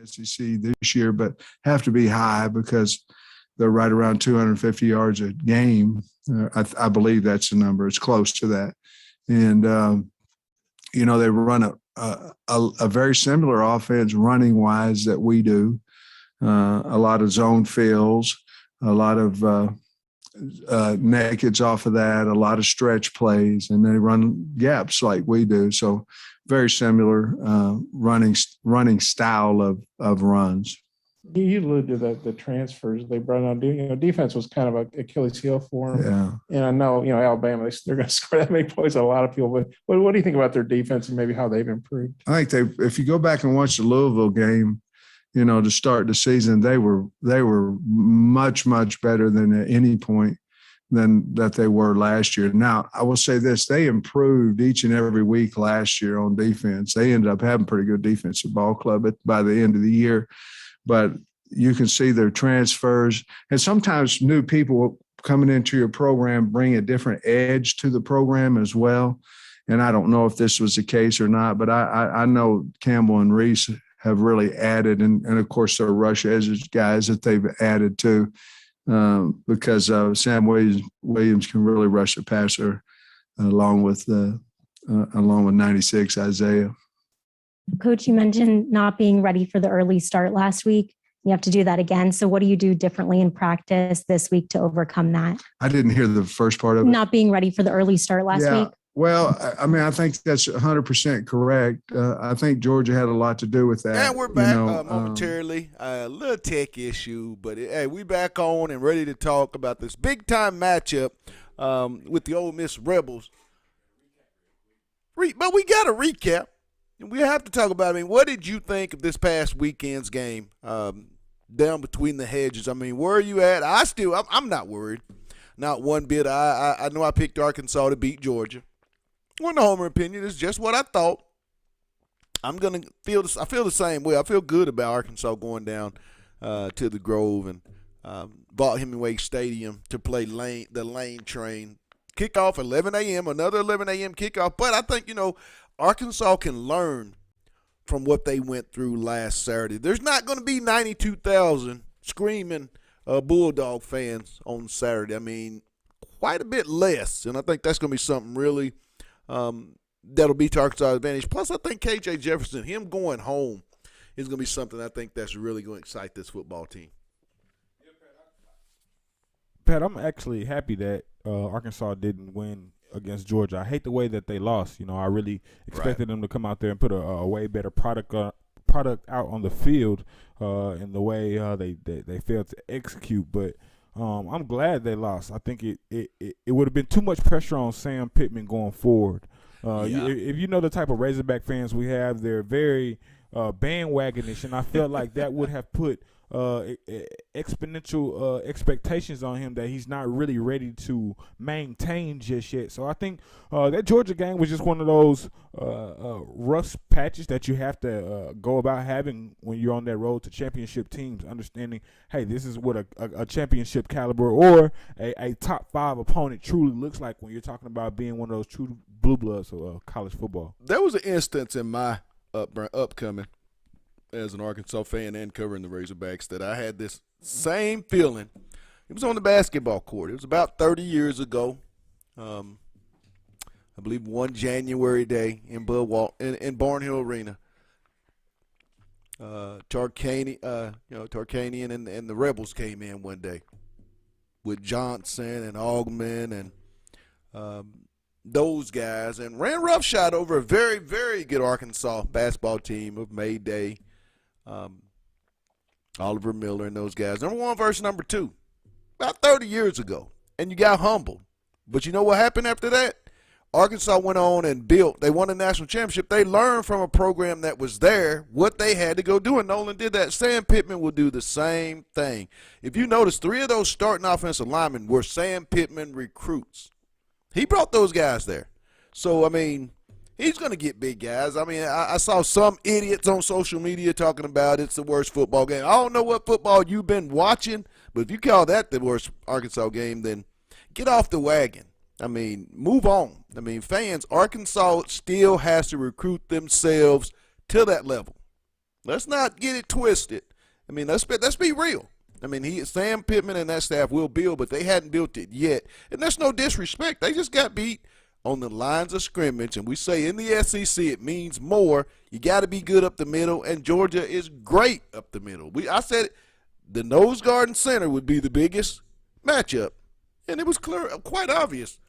SEC this year, but have to be high because they're right around 250 yards a game. I believe that's the number. It's close to that. And, they run a very similar offense running wise that we do. A lot of zone fills, a lot of nakeds off of that, a lot of stretch plays, and they run gaps like we do. So very similar running style of runs. You alluded to the transfers they brought on. Defense was kind of an Achilles heel for them. Yeah. And I know, Alabama, they're going to score that many points on a lot of people. But what do you think about their defense and maybe how they've improved? I think if you go back and watch the Louisville game, to start the season, they were much, much better than at any point than that they were last year. Now, I will say this, they improved each and every week last year on defense. They ended up having pretty good defensive ball club by the end of the year. But you can see their transfers. And sometimes new people coming into your program bring a different edge to the program as well. And I don't know if this was the case or not, but I know Campbell and Reese have really added, and of course their rush edge guys that they've added to, because Sam Williams can really rush the passer along with 96 Isaiah. Coach, you mentioned not being ready for the early start last week. You have to do that again. So what do you do differently in practice this week to overcome that? I didn't hear the first part of it. Not being ready for the early start last week. Well, I think that's 100% correct. I think Georgia had a lot to do with that. And we're back momentarily. A little tech issue, but hey, we back on and ready to talk about this big-time matchup with the Ole Miss Rebels. But we got to recap. We have to talk about, what did you think of this past weekend's game down between the hedges? Where are you at? I'm not worried. Not one bit. I know I picked Arkansas to beat Georgia. Wasn't a homer opinion. It's just what I thought. I feel the same way. I feel good about Arkansas going down to the Grove and Vaught-Hemingway Stadium to play the Lane Train. Kickoff 11 a.m., another 11 a.m. kickoff. But I think, Arkansas can learn from what they went through last Saturday. There's not going to be 92,000 screaming Bulldog fans on Saturday. Quite a bit less, and I think that's going to be something really that'll be to Arkansas' advantage. Plus, I think K.J. Jefferson, him going home, is going to be something I think that's really going to excite this football team. Pat, I'm actually happy that Arkansas didn't win against Georgia. I hate the way that they lost. I really expected them to come out there and put a way better product out on the field in the way they failed to execute. But I'm glad they lost. I think it would have been too much pressure on Sam Pittman going forward. If you know the type of Razorback fans we have, they're very bandwagonish, and I felt like that would have put exponential expectations on him that he's not really ready to maintain just yet. So I think that Georgia game was just one of those rough patches that you have to go about having when you're on that road to championship teams, understanding, hey, this is what a championship caliber or a top 5 opponent truly looks like when you're talking about being one of those true blue bloods of college football. There was an instance in my upcoming as an Arkansas fan and covering the Razorbacks that I had this same feeling. It was on the basketball court. It was about 30 years ago. I believe one January day in Barnhill Arena. Tarkanian and the Rebels came in one day with Johnson and Augman and those guys and ran roughshod over a very, very good Arkansas basketball team of Mayday. Oliver Miller and those guys. Number 1 versus number 2. About 30 years ago. And you got humbled. But you know what happened after that? Arkansas went on and built. They won the national championship. They learned from a program that was there what they had to go do. And Nolan did that. Sam Pittman will do the same thing. If you notice, 3 of those starting offensive linemen were Sam Pittman recruits. He brought those guys there. So, he's going to get big guys. I saw some idiots on social media talking about it's the worst football game. I don't know what football you've been watching, but if you call that the worst Arkansas game, then get off the wagon. Move on. Fans, Arkansas still has to recruit themselves to that level. Let's not get it twisted. I mean, let's be real. I mean, Sam Pittman and that staff will build, but they hadn't built it yet. And that's no disrespect. They just got beat on the lines of scrimmage, and we say in the SEC it means more. You got to be good up the middle, and Georgia is great up the middle. I said the Nose Guard and center would be the biggest matchup, and it was clear, quite obvious.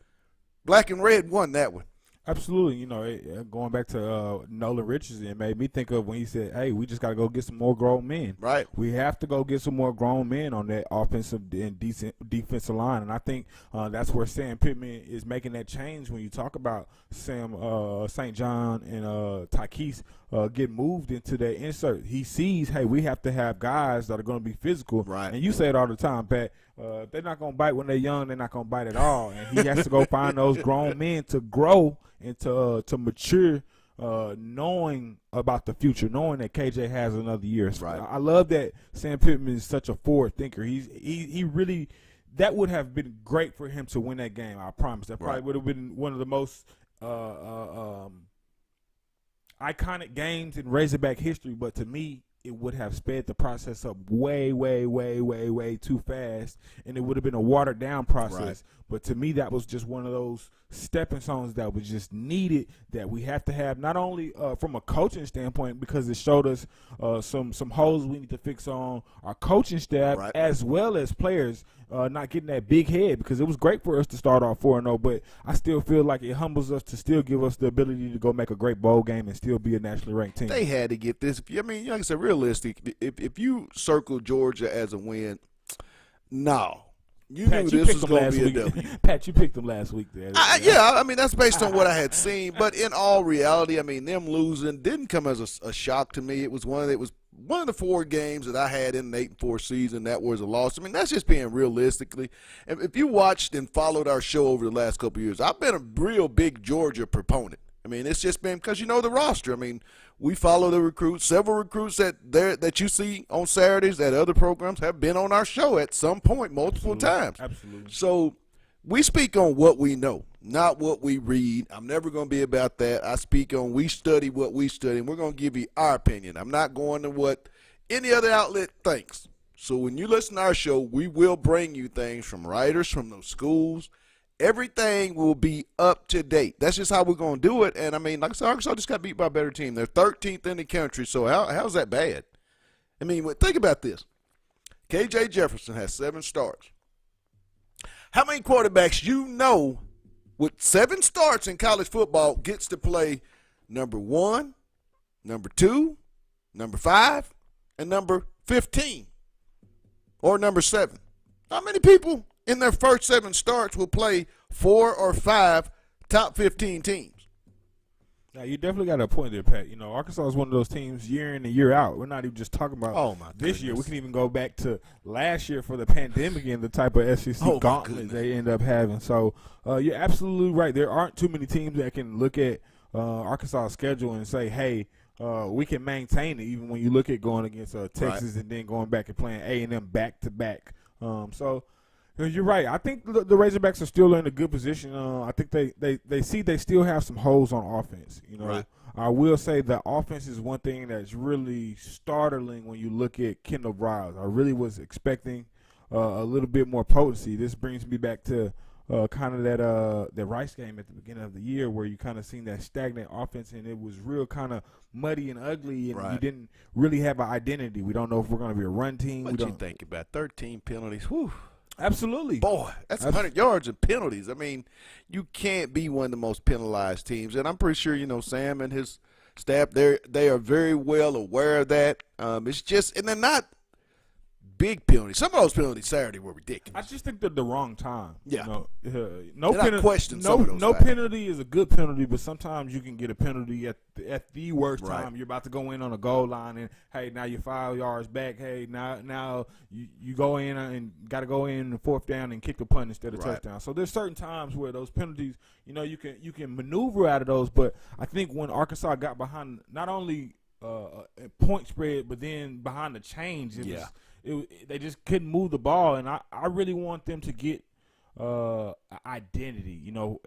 Black and red won that one. Absolutely. You know, going back to Nolan Richardson, it made me think of when he said, hey, we just got to go get some more grown men. Right. We have to go get some more grown men on that offensive and decent defensive line. And I think that's where Sam Pittman is making that change when you talk about St. John and Tykees get moved into that insert. He sees, hey, we have to have guys that are going to be physical. Right. And you say it all the time, Pat. If they're not going to bite when they're young, they're not going to bite at all. And he has to go find those grown men to grow and to mature, knowing about the future, knowing that KJ has another year. So right. I love that Sam Pittman is such a forward thinker. He really – that would have been great for him to win that game, I promise. That probably would have been one of the most iconic games in Razorback history, but to me, it would have sped the process up way, way, way, way, way too fast, and it would have been a watered-down process. Right. But to me, that was just one of those stepping stones that was just needed, that we have to have, not only from a coaching standpoint, because it showed us some holes we need to fix on our coaching staff, right, as well as players not getting that big head, because it was great for us to start off 4-0, but I still feel like it humbles us to still give us the ability to go make a great bowl game and still be a nationally ranked team. They had to get this. I mean, like I said, realistic, if you circle Georgia as a win, no. You Pat, knew this was going to be a W. Pat, you picked them last week. There. Yeah, I mean, that's based on what I had seen. But in all reality, I mean, them losing didn't come as a shock to me. It was one of the 4 games that I had in an 8-4 season that was a loss. I mean, that's just being realistically. If you watched and followed our show over the last couple of years, I've been a real big Georgia proponent. I mean, it's just been because you know the roster. I mean, we follow the recruits. Several recruits that you see on Saturdays at other programs have been on our show at some point multiple times. Absolutely. So we speak on what we know, not what we read. I'm never going to be about that. I speak on we study what we study, and we're going to give you our opinion. I'm not going to what any other outlet thinks. So when you listen to our show, we will bring you things from writers from those schools. Everything will be up to date. That's just how we're going to do it. And, I mean, like I said, Arkansas just got beat by a better team. They're 13th in the country, so how's that bad? I mean, think about this. KJ Jefferson has 7 starts. How many quarterbacks you know with 7 starts in college football gets to play number 1, number 2, number 5, and number 15 or number 7? How many people in their first 7 starts will play 4 or 5 top 15 teams? Now, you definitely got a point there, Pat. You know, Arkansas is one of those teams year in and year out. We're not even just talking about this year. We can even go back to last year for the pandemic and the type of SEC gauntlet they end up having. So you're absolutely right. There aren't too many teams that can look at Arkansas' schedule and say, hey, we can maintain it, even when you look at going against Texas and then going back and playing A&M back-to-back. So you're right. I think the Razorbacks are still in a good position. I think they see they still have some holes on offense. You know, I will say the offense is one thing that's really startling when you look at Kendall Briles. I really was expecting a little bit more potency. This brings me back to kind of that Rice game at the beginning of the year, where you kind of seen that stagnant offense, and it was real kind of muddy and ugly, and you didn't really have an identity. We don't know if we're going to be a run team. What you think about 13 penalties? Whew. Absolutely. Boy, that's 100 yards of penalties. I mean, you can't be one of the most penalized teams. And I'm pretty sure, you know, Sam and his staff, they are very well aware of that. It's just – and they're not big penalties. Some of those penalties Saturday were ridiculous. I just think they're the wrong time. Yeah. You know, no penalty is a good penalty, but sometimes you can get a penalty at the worst time. You're about to go in on a goal line, and, hey, now you're 5 yards back. Hey, now you go in and got to go in the 4th down and kick the punt instead of touchdown. So there's certain times where those penalties, you know, you can maneuver out of those. But I think when Arkansas got behind not only a point spread, but then behind the change, they just couldn't move the ball, and I really want them to get identity. You know,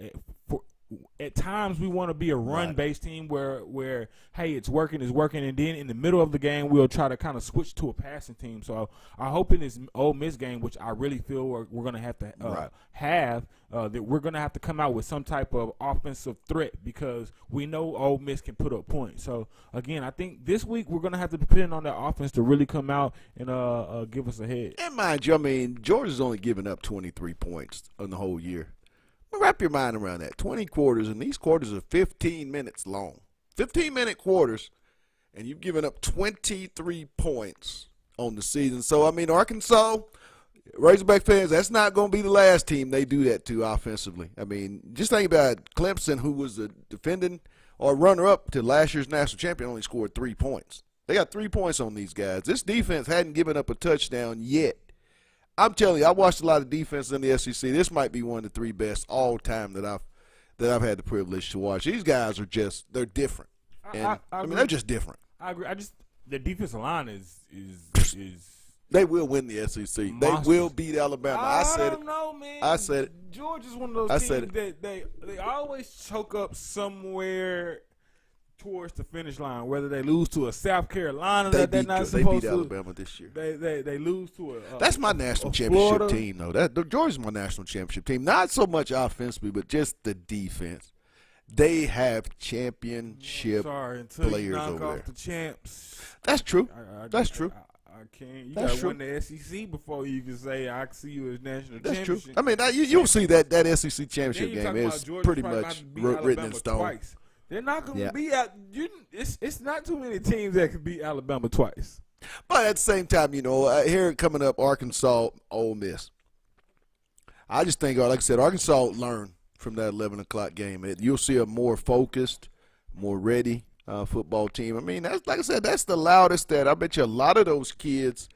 at times we want to be a run-based team where hey, it's working, and then in the middle of the game we'll try to kind of switch to a passing team. So I hope in this Ole Miss game, which I really feel we're going to have to that we're going to have to come out with some type of offensive threat because we know Ole Miss can put up points. So again, I think this week we're going to have to depend on that offense to really come out and give us a head. And mind you, I mean, Georgia's only given up 23 points in the whole year. Wrap your mind around that. 20 quarters, and these quarters are 15 minutes long. 15-minute quarters, and you've given up 23 points on the season. So, I mean, Arkansas, Razorback fans, that's not going to be the last team they do that to offensively. I mean, just think about Clemson, who was the defending or runner-up to last year's national champion, only scored 3 points. They got 3 points on these guys. This defense hadn't given up a touchdown yet. I'm telling you, I watched a lot of defense in the SEC. This might be one of the 3 best all time that I've had the privilege to watch. These guys are they're different. And, I mean, they're just different. I agree. The defensive line is they will win the SEC. Monsters. They will beat Alabama. I said it. Know, man. I said it. Georgia's one of those teams that they always choke up somewhere towards the finish line, whether they lose to a South Carolina they're not supposed to. They beat Alabama this year. They lose to a that's my national championship team, though. Georgia's my national championship team. Not so much offensively, but just the defense. They have championship players over there. The champs. That's true. That's true. I can't. You got to win the SEC before you can say I see you as national That's championship. True. I mean, you'll see that SEC championship game is pretty much written in stone. Twice. They're not going to be out. It's not too many teams that can beat Alabama twice. But at the same time, here coming up, Arkansas, Ole Miss. I just think, like I said, Arkansas learned from that 11 o'clock game. You'll see a more focused, more ready football team. I mean, that's like I said, that's the loudest that I bet you a lot of those kids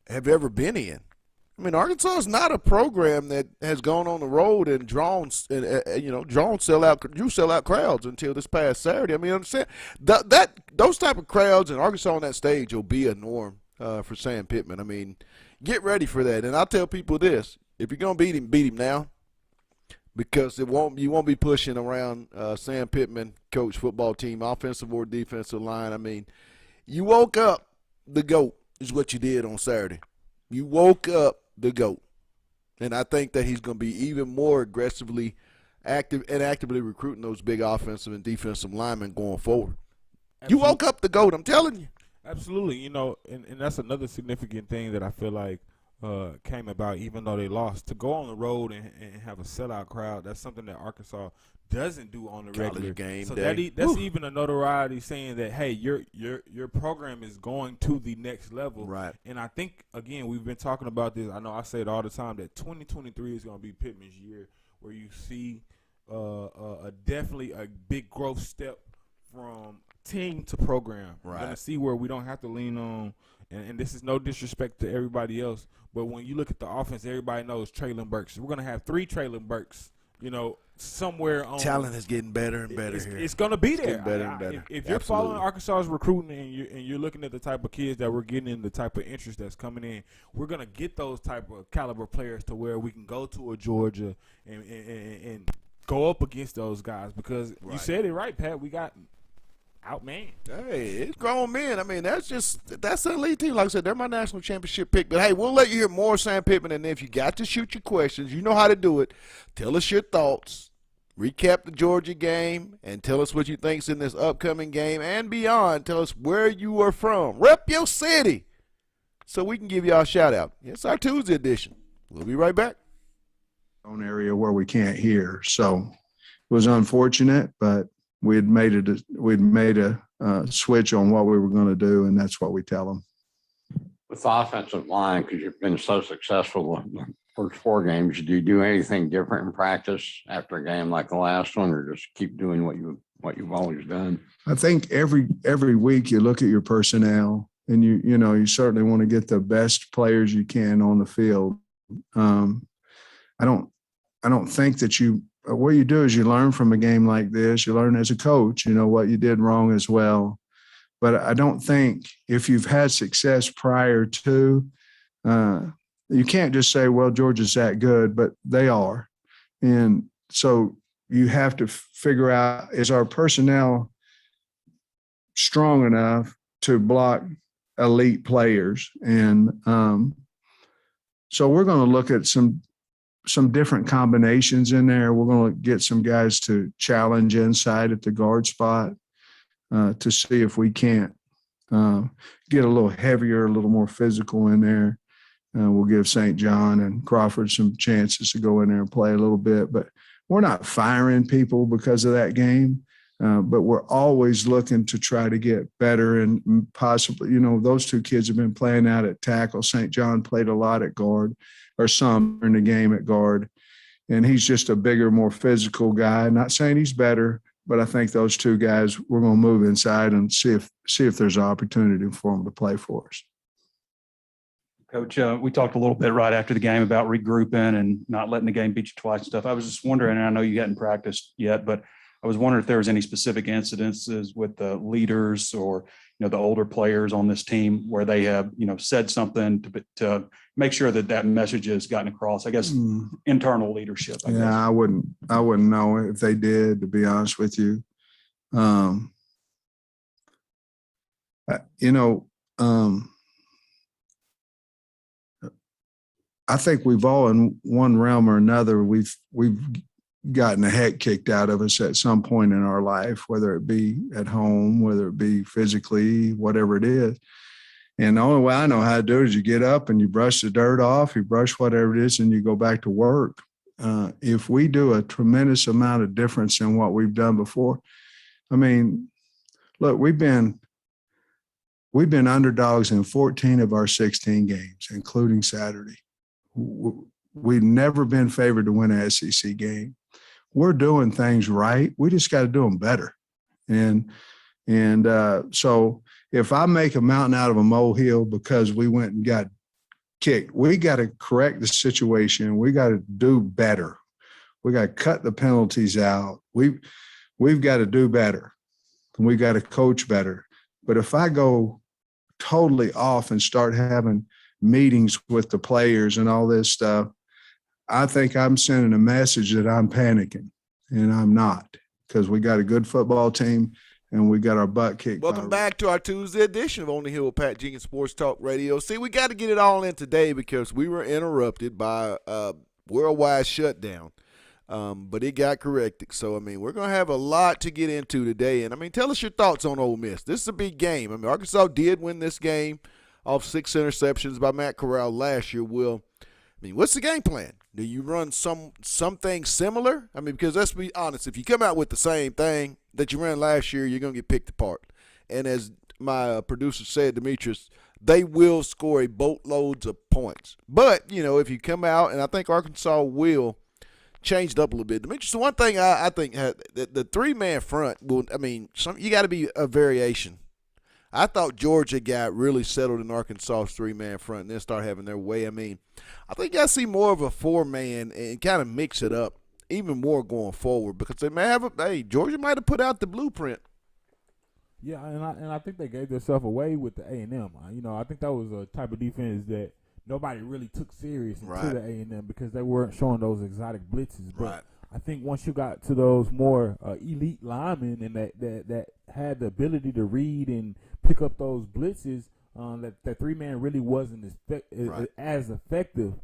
have ever been in. I mean, Arkansas is not a program that has gone on the road and drawn sellout crowds until this past Saturday. I mean, understand those type of crowds and Arkansas on that stage will be a norm for Sam Pittman. I mean, get ready for that. And I'll tell people this: if you're gonna beat him now, because you won't be pushing around Sam Pittman, coach football team, offensive or defensive line. I mean, you woke up the GOAT is what you did on Saturday. You woke up the GOAT. And I think that he's going to be even more aggressively actively recruiting those big offensive and defensive linemen going forward. Absolutely. You woke up the GOAT, I'm telling you. Absolutely. And that's another significant thing that I feel like came about even though they lost. To go on the road and have a sellout crowd, that's something that Arkansas doesn't do on the regular game so day. That's even a notoriety saying that, hey, your program is going to the next level. Right. And I think, again, we've been talking about this. I know I say it all the time that 2023 is going to be Pittman's year where you see definitely a big growth step from team to program. Right. We're going to see where we don't have to lean on, and this is no disrespect to everybody else, but when you look at the offense, everybody knows Traylon Burks. We're going to have 3 Traylon Burks, somewhere on. Talent is getting better and better here. It's going to be there. Better and better. If you're following Arkansas's recruiting and you're looking at the type of kids that we're getting and the type of interest that's coming in, we're going to get those type of caliber players to where we can go to a Georgia and go up against those guys because you said it right, Pat. We got outmanned. Hey, it's grown men. I mean, that's an elite team. Like I said, they're my national championship pick. But, hey, we'll let you hear more Sam Pittman. And if you got to shoot your questions, you know how to do it. Tell us your thoughts. Recap the Georgia game and tell us what you think's in this upcoming game and beyond. Tell us where you are from. Rep your city so we can give y'all a shout-out. It's our Tuesday edition. We'll be right back. Own area where we can't hear. So it was unfortunate, but we had made a switch on what we were going to do, and that's what we tell them. With the offensive line, because you've been so successful the first 4 games, do you do anything different in practice after a game like the last one, or just keep doing what you've always done? I think every week you look at your personnel, and you certainly want to get the best players you can on the field. I don't think that what you do is you learn from a game like this. You learn as a coach, what you did wrong as well. But I don't think if you've had success prior to, you can't just say, well, Georgia's that good, but they are. And so you have to figure out, is our personnel strong enough to block elite players? And so we're going to look at some different combinations in there. We're going to get some guys to challenge inside at the guard spot to see if we can't get a little heavier, a little more physical in there. We'll give St. John and Crawford some chances to go in there and play a little bit, but we're not firing people because of that game. But we're always looking to try to get better, and possibly, those two kids have been playing out at tackle. St. John played a lot at guard, or some in the game at guard, and he's just a bigger, more physical guy. Not saying he's better, but I think those two guys, we're going to move inside and see if there's an opportunity for them to play for us. Coach, we talked a little bit right after the game about regrouping and not letting the game beat you twice and stuff. I was just wondering, and I know you hadn't practiced yet, but I was wondering if there was any specific incidences with the leaders or, the older players on this team where they have, said something to make sure that message has gotten across, I guess, internal leadership. I guess. I wouldn't know if they did, to be honest with you. I think we've all, in one realm or another, we've gotten the heck kicked out of us at some point in our life, whether it be at home, whether it be physically, whatever it is. And the only way I know how to do it is you get up and you brush the dirt off, you brush whatever it is, and you go back to work. If we do a tremendous amount of difference in what we've done before, I mean, look, we've been underdogs in 14 of our 16 games, including Saturday. We've never been favored to win an SEC game. We're doing things right. We just got to do them better. And so if I make a mountain out of a molehill because we went and got kicked, we got to correct the situation. We got to do better. We got to cut the penalties out. We've got to do better. And we got to coach better. But if I go totally off and start having meetings with the players and all this stuff, I think I'm sending a message that I'm panicking, and I'm not, because we got a good football team and we got our butt kicked. Welcome back to our Tuesday edition of On the Hill with Pat Jenkins Sports Talk Radio. See, we got to get it all in today because we were interrupted by a worldwide shutdown, but it got corrected. So, we're going to have a lot to get into today. And, tell us your thoughts on Ole Miss. This is a big game. Arkansas did win this game off 6 interceptions by Matt Corral last year. What's the game plan? Do you run something similar? Because let's be honest, if you come out with the same thing that you ran last year, you're going to get picked apart. And as my producer said, Demetrius, they will score a boatloads of points. But, if you come out, and I think Arkansas will change it up a little bit. Demetrius, one thing I think the three-man front will, you got to be a variation. I thought Georgia got really settled in Arkansas's three-man front and then start having their way. I think I see more of a four-man and kind of mix it up even more going forward because they may have Georgia might have put out the blueprint. Yeah, and I think they gave themselves away with the A&M. I think that was a type of defense that nobody really took serious until the A&M because they weren't showing those exotic blitzes. But I think once you got to those more elite linemen and that had the ability to read and pick up those blitzes, that three-man really wasn't as effective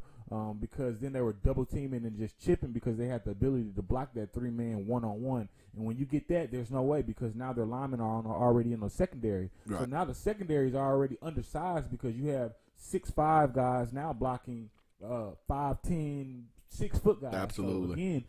because then they were double teaming and just chipping because they had the ability to block that three-man one-on-one. And when you get that, there's no way because now their linemen are already in the secondary. Right. So now the secondary is already undersized because you have 6'5" guys now blocking 5'10", 6-foot guys. Absolutely. So again,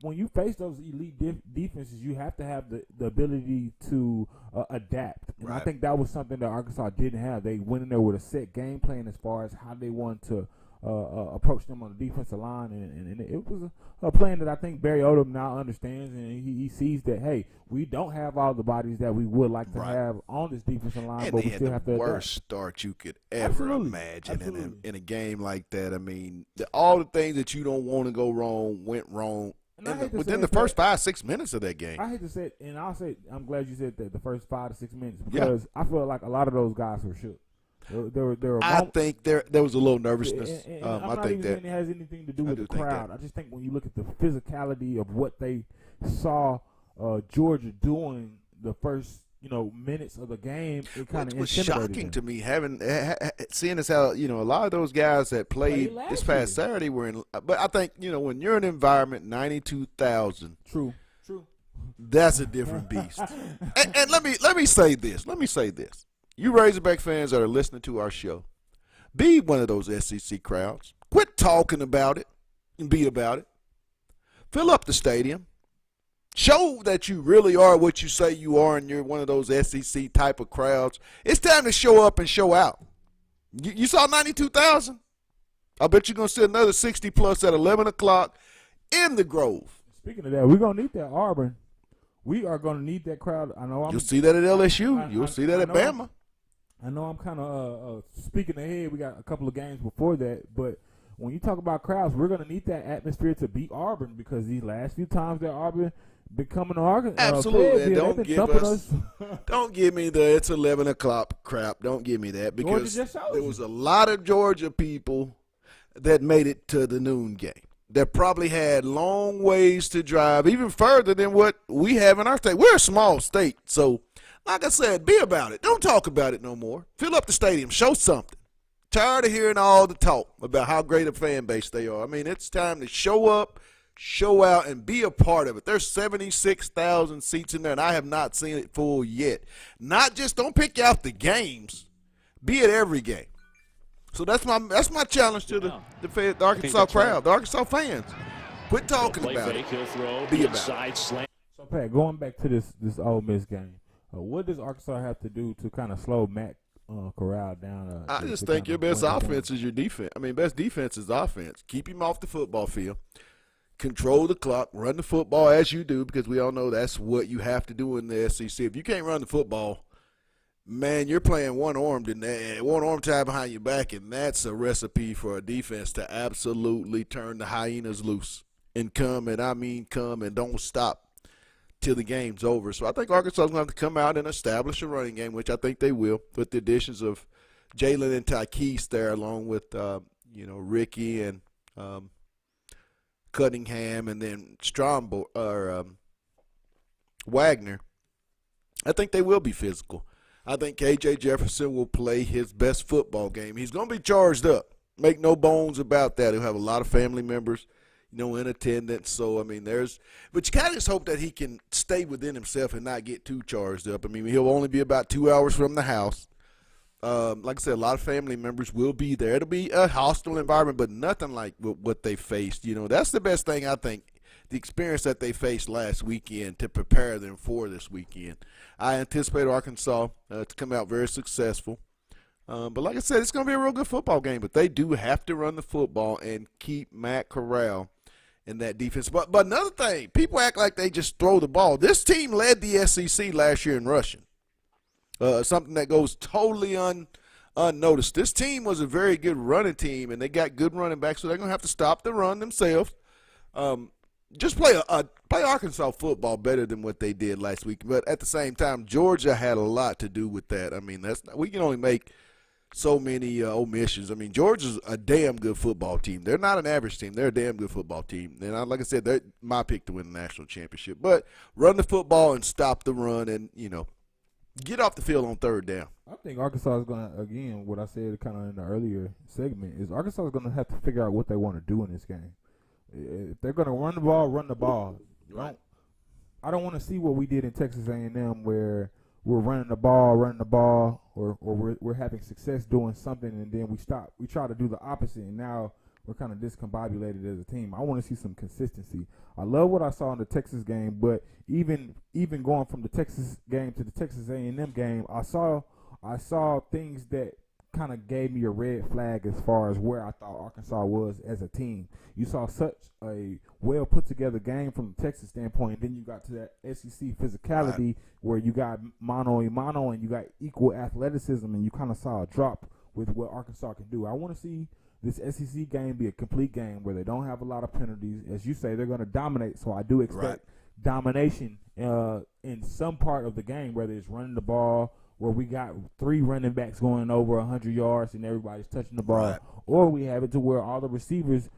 when you face those elite defenses, you have to have the ability to adapt. And I think that was something that Arkansas didn't have. They went in there with a set game plan as far as how they wanted to approach them on the defensive line, and it was a plan that I think Barry Odom now understands, and he sees that, hey, we don't have all the bodies that we would like to have on this defensive line, and but we had still the have to worst start you could ever imagine in a game like that. All the things that you don't want to go wrong went wrong within the first 5-6 minutes of that game. I hate to say it, and I'm glad you said that the first 5 to 6 minutes because I feel like a lot of those guys were shook. There were I think there was a little nervousness. and I I'm not think even that saying it has anything to do with do the think that. crowd. I just think when you look at the physicality of what they saw Georgia doing the first minutes of the game, it kind of was intimidated shocking them. to me seeing as how a lot of those guys that played last this past year. Saturday were in. But I think when you're in an environment 92,000, True. that's a different beast. and let me say this. You Razorback fans that are listening to our show, be one of those SEC crowds. Quit talking about it and be about it. Fill up the stadium. Show that you really are what you say you are, and you're one of those SEC type of crowds. It's time to show up and show out. You saw 92,000? I bet you're going to see another 60 plus at 11 o'clock in the Grove. Speaking of that, we're going to need that Auburn. We are going to need that crowd. I know You'll see that at LSU. You'll see that at know Bama. I know I'm kind of speaking ahead. We got a couple of games before that, but when you talk about crowds, we're going to need that atmosphere to beat Auburn, because these last few times that Auburn been coming to Arkansas, Absolutely. And don't don't give me the it's 11 o'clock crap. Don't give me that, because there was a lot of Georgia people that made it to the noon game that probably had long ways to drive, even further than what we have in our state. We're a small state, so like I said, be about it. Don't talk about it no more. Fill up the stadium. Show something. Tired of hearing all the talk about how great a fan base they are. I mean, it's time to show up, show out, and be a part of it. There's 76,000 seats in there, and I have not seen it full yet. Don't pick out the games. Be at every game. So that's my challenge to the Arkansas crowd, the Arkansas fans. Quit talking about it. Be about it. So, Pat, going back to this Ole Miss game, what does Arkansas have to do to kind of slow Matt Corral down? I just think your best offense is your defense. I mean, best defense is offense. Keep him off the football field. Control the clock. Run the football as you do, because we all know that's what you have to do in the SEC. If you can't run the football, man, you're playing one-armed in there, one arm tied behind your back, and that's a recipe for a defense to absolutely turn the hyenas loose and come and don't stop till the game's over. So I think Arkansas is going to have to come out and establish a running game, which I think they will, with the additions of Jalen and Tykees there, along with Ricky and Cunningham, and then Wagner. I think they will be physical. I think KJ Jefferson will play his best football game. He's going to be charged up. Make no bones about that. He'll have a lot of family members, in attendance. So, I mean, but you kind of just hope that he can stay within himself and not get too charged up. I mean, he'll only be about 2 hours from the house. Like I said, a lot of family members will be there. It'll be a hostile environment, but nothing like what they faced. That's the best thing, I think, the experience that they faced last weekend to prepare them for this weekend. I anticipate Arkansas to come out very successful. But like I said, it's going to be a real good football game, but they do have to run the football and keep Matt Corral in that defense. But another thing, people act like they just throw the ball. This team led the SEC last year in rushing, something that goes totally unnoticed. This team was a very good running team, and they got good running backs, so they're going to have to stop the run themselves. Just play Arkansas football better than what they did last week. But at the same time, Georgia had a lot to do with that. I mean, we can only make so many omissions. I mean, Georgia's a damn good football team. They're not an average team. They're a damn good football team. And like I said, they're my pick to win the national championship. But run the football and stop the run and, get off the field on third down. I think Arkansas is going to, again, what I said kind of in the earlier segment, is Arkansas is going to have to figure out what they want to do in this game. If they're going to run the ball. Right. I don't want to see what we did in Texas A&M, where we're running the ball, or we're having success doing something, and then we stop. We try to do the opposite, and now we're kind of discombobulated as a team. I want to see some consistency. I love what I saw in the Texas game, but even going from the Texas game to the Texas A&M game, I saw things that kind of gave me a red flag as far as where I thought Arkansas was as a team. You saw such a well put together game from the Texas standpoint, and then you got to that SEC physicality where you got mano a mano and you got equal athleticism, and you kind of saw a drop with what Arkansas can do. I want to see this SEC game be a complete game where they don't have a lot of penalties. As you say, they're going to dominate, so I do expect domination in some part of the game, whether it's running the ball where we got 3 running backs going over 100 yards and everybody's touching the ball, Right. or we have it to where all the receivers,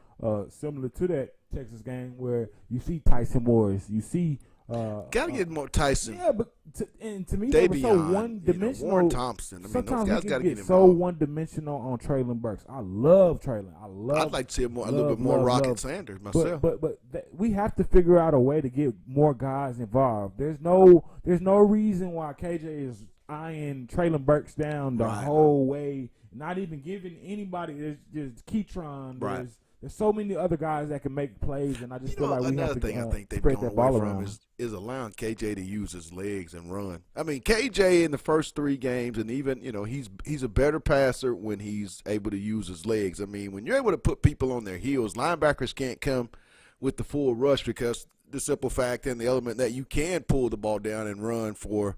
similar to that Texas game, where you see Tyson Morris, you see. Gotta get more Tyson. Yeah, but to me, they were so Davion, one-dimensional. Warren Thompson. I mean, those Sometimes guys we got can to get get so involved. one-dimensional on Traylon Burks. I love Traylon. I'd like to see a little bit more Rocket Sanders myself. But we have to figure out a way to get more guys involved. There's no reason why KJ is eyeing Traylon Burks down the Right. whole way, not even giving anybody. There's Keytron. Right. There's so many other guys that can make plays, and I just feel like we have Another to thing I think they've spread gone that ball away from around. is allowing KJ to use his legs and run. I mean, KJ in the first 3 games, and even he's a better passer when he's able to use his legs. I mean, when you're able to put people on their heels, linebackers can't come with the full rush because the simple fact and the element that you can pull the ball down and run for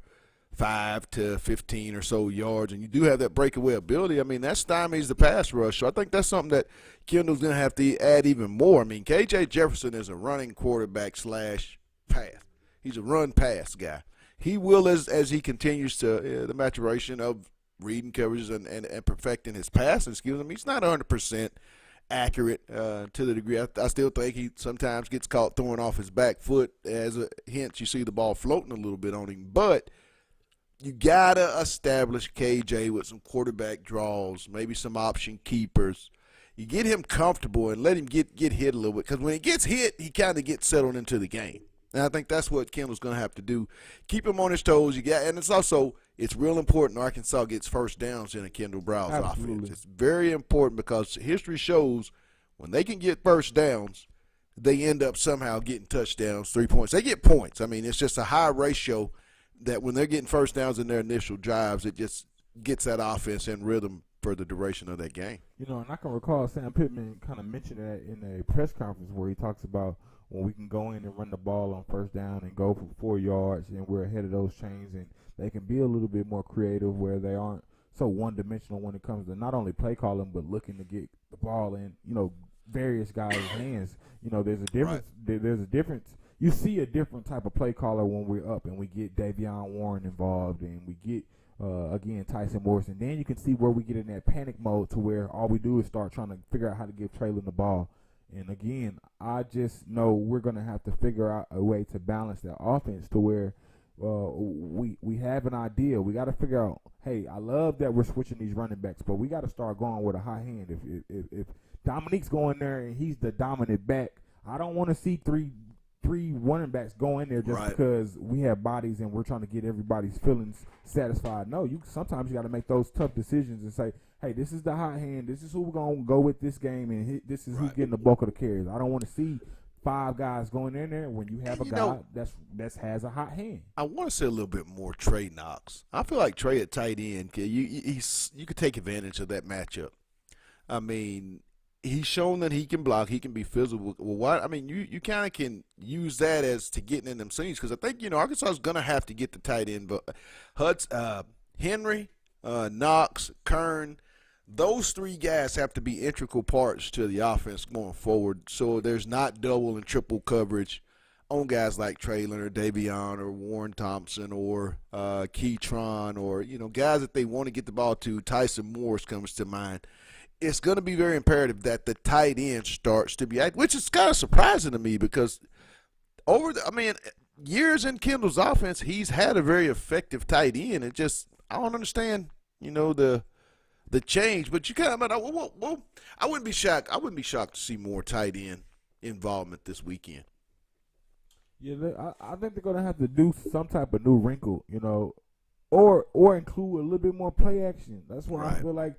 5 to 15 or so yards, and you do have that breakaway ability. I mean, that stymies the pass rush. So I think that's something that Kendall's going to have to add even more. I mean, KJ Jefferson is a running quarterback / pass. He's a run-pass guy. He will, as he continues to the maturation of reading coverages and perfecting his passing skills. I mean, he's not 100% accurate to the degree. I still think he sometimes gets caught throwing off his back foot. As a hint, you see the ball floating a little bit on him. But you got to establish KJ with some quarterback draws, maybe some option keepers. You get him comfortable and let him get hit a little bit, because when he gets hit, he kind of gets settled into the game. And I think that's what Kendall's going to have to do. Keep him on his toes. And it's real important Arkansas gets first downs in a Kendall Browse offense. It's very important because history shows when they can get first downs, they end up somehow getting touchdowns, 3 points. They get points. I mean, it's just a high ratio that when they're getting first downs in their initial drives, it just gets that offense in rhythm for the duration of that game. And I can recall Sam Pittman kind of mentioned that in a press conference where he talks about when we can go in and run the ball on first down and go for 4 yards and we're ahead of those chains, and they can be a little bit more creative where they aren't so one-dimensional when it comes to not only play calling but looking to get the ball in, various guys' hands. There's a difference. Right. There's a difference. You see a different type of play caller when we're up and we get Davion Warren involved and we get, again, Tyson Morris. And then you can see where we get in that panic mode to where all we do is start trying to figure out how to give Traylon the ball. And, again, I just know we're going to have to figure out a way to balance that offense to where we have an idea. We got to figure out, hey, I love that we're switching these running backs, but we got to start going with a high hand. If Dominique's going there and he's the dominant back, I don't want to see three running backs go in there just because we have bodies and we're trying to get everybody's feelings satisfied. No, sometimes you got to make those tough decisions and say, hey, this is the hot hand. This is who we're going to go with this game, and this is who's getting the bulk of the carries. I don't want to see 5 guys going in there when you have a guy that has a hot hand. I want to say a little bit more Trey Knox. I feel like Trey at tight end, you could take advantage of that matchup. I mean, he's shown that he can block, he can be physical. Well, you kind of can use that as to getting in them scenes, because I think Arkansas is going to have to get the tight end, but Henry, Knox, Kern, those 3 guys have to be integral parts to the offense going forward. So there's not double and triple coverage on guys like Traylon or Davion or Warren Thompson or Keytron or guys that they want to get the ball to. Tyson Morris comes to mind. It's going to be very imperative that the tight end starts to be active, which is kind of surprising to me because years in Kendall's offense, he's had a very effective tight end. It just, I don't understand, the change. But you kind of, I wouldn't be shocked. I wouldn't be shocked to see more tight end involvement this weekend. Yeah, I think they're going to have to do some type of new wrinkle, or include a little bit more play action. That's why I feel like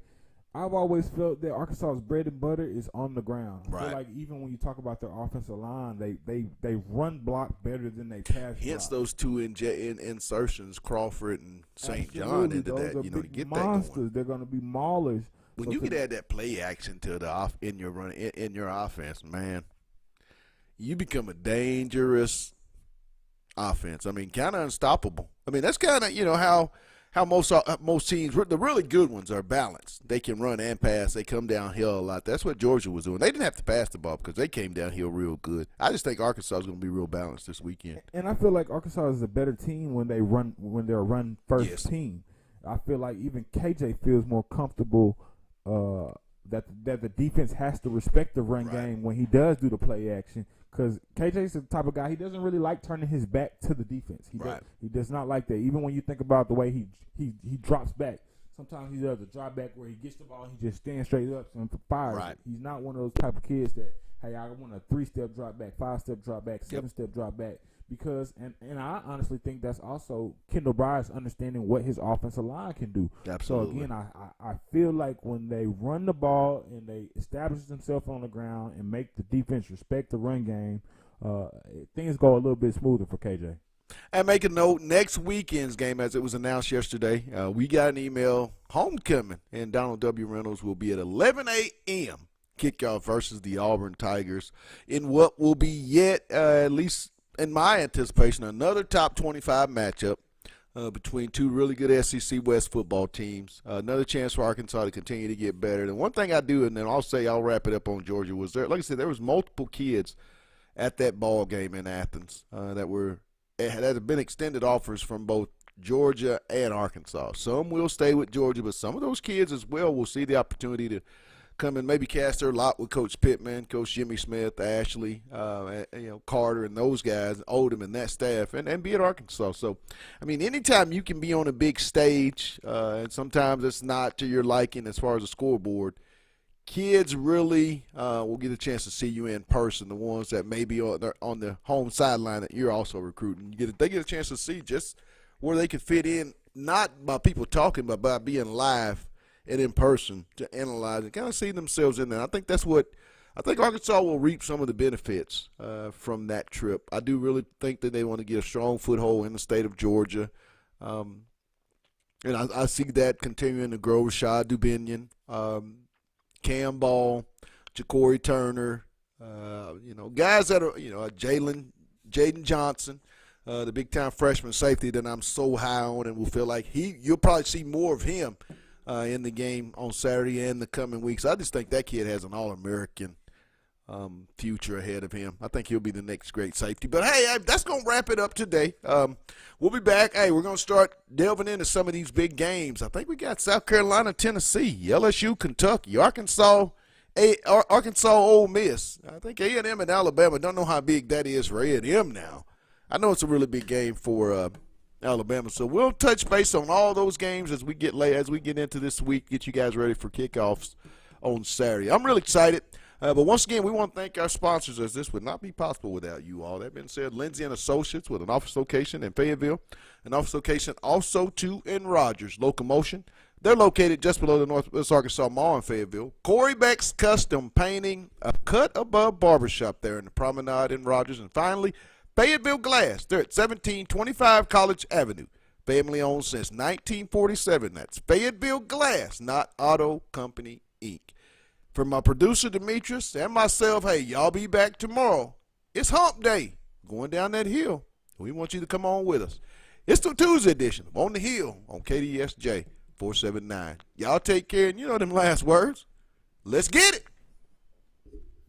I've always felt that Arkansas's bread and butter is on the ground. I feel like even when you talk about their offensive line, they run block better than they pass Hence block. those 2 insertions, Crawford and St. John, into those that, to get monsters. that going. They're going to be maulers. When you could add that play action to in your offense, man, you become a dangerous offense. I mean, kind of unstoppable. I mean, that's kind of how most teams, the really good ones, are balanced. They can run and pass. They come downhill a lot. That's what Georgia was doing. They didn't have to pass the ball because they came downhill real good. I just think Arkansas is going to be real balanced this weekend. And I feel like Arkansas is a better team when they're a run first team. I feel like even KJ feels more comfortable that the defense has to respect the run game when he does do the play action. Because KJ's the type of guy, he doesn't really like turning his back to the defense. He does not like that. Even when you think about the way he drops back. Sometimes he does a drop back where he gets the ball and he just stands straight up and fires. Right. It. He's not one of those type of kids that, hey, I want a 3-step drop back, 5-step drop back, 7-step drop back. Because and I honestly think that's also Kendall Bryant's understanding what his offensive line can do. Absolutely. So again, I feel like when they run the ball and they establish themselves on the ground and make the defense respect the run game, things go a little bit smoother for KJ. And make a note, next weekend's game, as it was announced yesterday, we got an email, homecoming, and Donald W. Reynolds will be at 11 a.m. kickoff versus the Auburn Tigers in what will be yet, at least in my anticipation, another top 25 matchup between two really good SEC West football teams. Another chance for Arkansas to continue to get better. And one thing I do, and then I'll wrap it up on Georgia, was there, like I said, there was multiple kids at that ball game in Athens that have been extended offers from both Georgia and Arkansas. Some will stay with Georgia, but some of those kids as well will see the opportunity to come and maybe cast their lot with Coach Pittman, Coach Jimmy Smith, Ashley, Carter, and those guys, Odom and that staff, and be at Arkansas. So, I mean, anytime you can be on a big stage, and sometimes it's not to your liking as far as the scoreboard, kids really will get a chance to see you in person, the ones that may be on the home sideline that you're also recruiting. They get a chance to see just where they can fit in, not by people talking, but by being live and in person to analyze and kind of see themselves in there. I think Arkansas will reap some of the benefits from that trip. I do really think that they want to get a strong foothold in the state of Georgia. And I see that continuing to grow. Rashad Dubinion, Cam Ball, Ja'Cory Turner, guys that are, Jaden Johnson, the big-time freshman safety that I'm so high on and will feel like you'll probably see more of him in the game on Saturday and the coming weeks. I just think that kid has an All-American future ahead of him. I think he'll be the next great safety. But, hey, that's going to wrap it up today. We'll be back. Hey, we're going to start delving into some of these big games. I think we got South Carolina, Tennessee, LSU, Kentucky, Arkansas, Ole Miss. I think A&M and Alabama. Don't know how big that is for A&M now. I know it's a really big game for Alabama. So we'll touch base on all those games as we get into this week, get you guys ready for kickoffs on Saturday. I'm really excited. But once again, we want to thank our sponsors, as this would not be possible without you all. That being said, Lindsay and Associates with an office location in Fayetteville, an office location also too in Rogers. Locomotion, they're located just below the Northwest Arkansas Mall in Fayetteville. Corey Beck's Custom Painting, a cut above barbershop there in the Promenade in Rogers. And finally, Fayetteville Glass. They're at 1725 College Avenue. Family owned since 1947. That's Fayetteville Glass, not Auto Company, Inc. For my producer, Demetrius, and myself, hey, y'all be back tomorrow. It's hump day. Going down that hill. We want you to come on with us. It's the Tuesday edition of On the Hill on KDSJ 479. Y'all take care, and you know them last words. Let's get it.